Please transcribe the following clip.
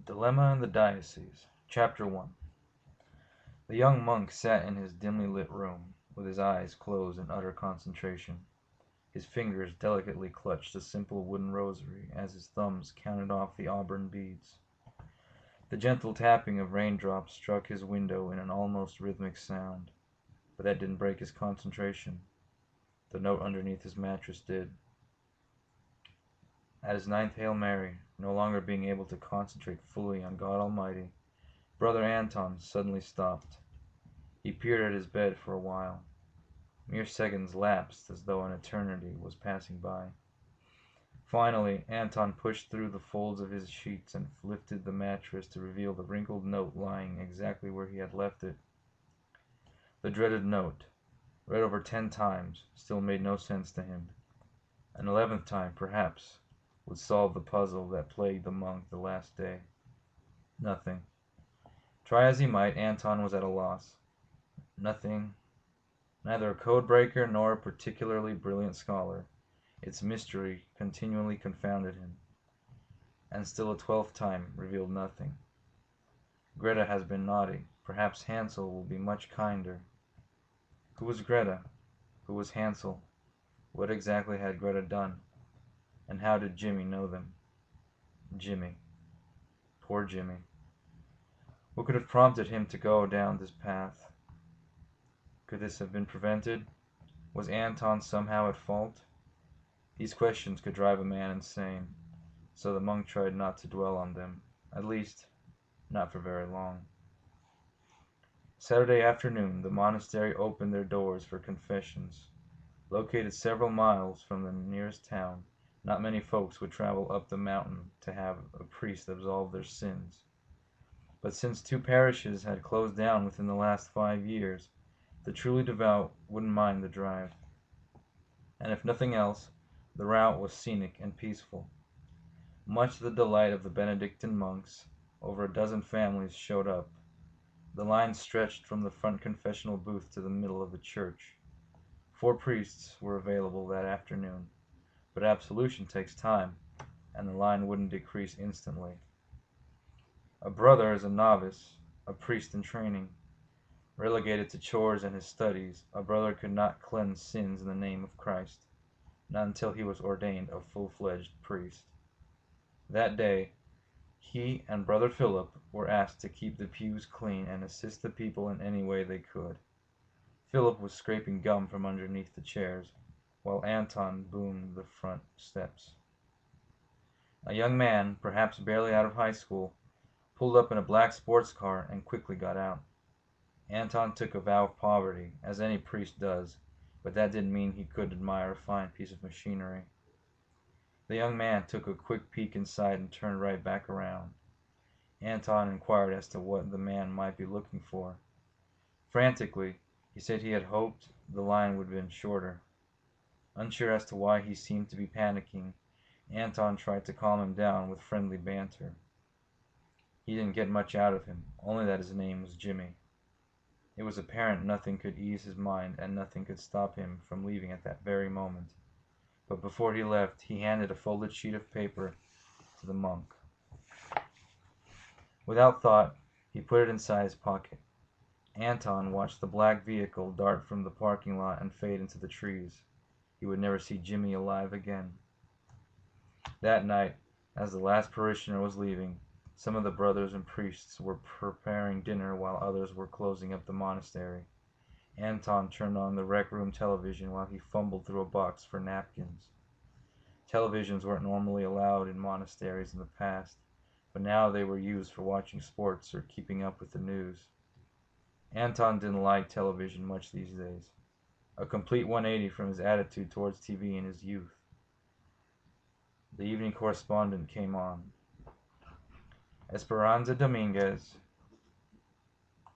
Dilemma in the Diocese, Chapter 1. The young monk sat in his dimly lit room, with his eyes closed in utter concentration. His fingers delicately clutched a simple wooden rosary as his thumbs counted off the auburn beads. The gentle tapping of raindrops struck his window in an almost rhythmic sound, but that didn't break his concentration. The note underneath his mattress did. At his ninth Hail Mary, no longer being able to concentrate fully on God Almighty, Brother Anton suddenly stopped. He peered at his bed for a while. Mere seconds lapsed as though an eternity was passing by. Finally, Anton pushed through the folds of his sheets and lifted the mattress to reveal the wrinkled note lying exactly where he had left it. The dreaded note, read over 10 times, still made no sense to him. An 11th time, perhaps, would solve the puzzle that plagued the monk the last day. Nothing. Try as he might, Anton was at a loss. Nothing. Neither a code breaker nor a particularly brilliant scholar. Its mystery continually confounded him. And still a 12th time revealed nothing. Greta has been naughty. Perhaps Hansel will be much kinder. Who was Greta? Who was Hansel? What exactly had Greta done? And how did Jimmy know them? Jimmy. Poor Jimmy. What could have prompted him to go down this path? Could this have been prevented? Was Anton somehow at fault? These questions could drive a man insane, so the monk tried not to dwell on them, at least, not for very long. Saturday afternoon, the monastery opened their doors for confessions. Located several miles from the nearest town, not many folks would travel up the mountain to have a priest absolve their sins. But since 2 parishes had closed down within the last 5 years, the truly devout wouldn't mind the drive. And if nothing else, the route was scenic and peaceful. Much to the delight of the Benedictine monks, over a dozen families showed up. The line stretched from the front confessional booth to the middle of the church. 4 priests were available that afternoon, but absolution takes time, and the line wouldn't decrease instantly. A brother is a novice, a priest in training. Relegated to chores and his studies, a brother could not cleanse sins in the name of Christ, not until he was ordained a full-fledged priest. That day, he and Brother Philip were asked to keep the pews clean and assist the people in any way they could. Philip was scraping gum from underneath the chairs, while Anton boomed the front steps. A young man, perhaps barely out of high school, pulled up in a black sports car and quickly got out. Anton took a vow of poverty, as any priest does, but that didn't mean he could admire a fine piece of machinery. The young man took a quick peek inside and turned right back around. Anton inquired as to what the man might be looking for. Frantically, he said he had hoped the line would have been shorter. Unsure as to why he seemed to be panicking, Anton tried to calm him down with friendly banter. He didn't get much out of him, only that his name was Jimmy. It was apparent nothing could ease his mind and nothing could stop him from leaving at that very moment. But before he left, he handed a folded sheet of paper to the monk. Without thought, he put it inside his pocket. Anton watched the black vehicle dart from the parking lot and fade into the trees. He would never see Jimmy alive again. That night, as the last parishioner was leaving, some of the brothers and priests were preparing dinner while others were closing up the monastery. Anton turned on the rec room television while he fumbled through a box for napkins. Televisions weren't normally allowed in monasteries in the past, but now they were used for watching sports or keeping up with the news. Anton didn't like television much these days. A complete 180 from his attitude towards TV in his youth. The evening correspondent came on. Esperanza Dominguez,